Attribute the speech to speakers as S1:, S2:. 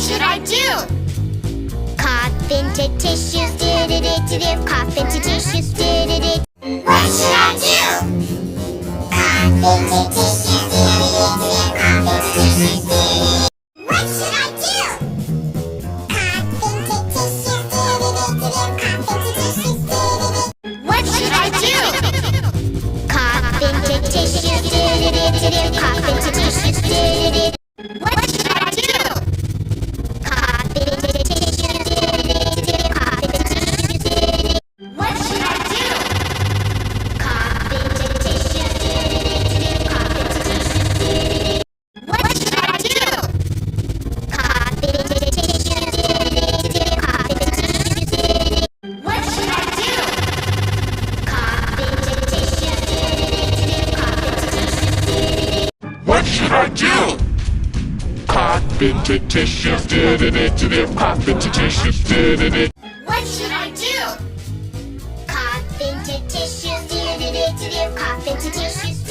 S1: should I do? Cough into tissues, do-do-do-do-do. Cough into tissues, do-do-do. What should I do? Cough into tissues, do-do-do-do-do. Cough into tissues, do-do-do. What should I do? Cough into tissues, do-do-do-do-do. Cough into tissues, do-do-do. What should I do? Cough into tissues, do-do-do-do-do. Cough into tissues, do-do-do. What should I do? Cough into tissues, do-do-do-do-do. Cough into tissues, do-do-do. What should I do? Cough into tissues, do-do-do-do-do. Cough into tissues, do-do-do. What should I do? Cough into tissues, do-do-do-do-do. Cough into tissues, do-do-do. What should I do? Cough into tissues, do-do-do-do-do. Cough into tissues, do-do-do.
S2: What should I do? Cough into tissues, do-do-do-do-do. Cough into tissues, do-do-do.
S1: What should I do? Cough into tissues, do-do-do-do-do. Cough into tissues,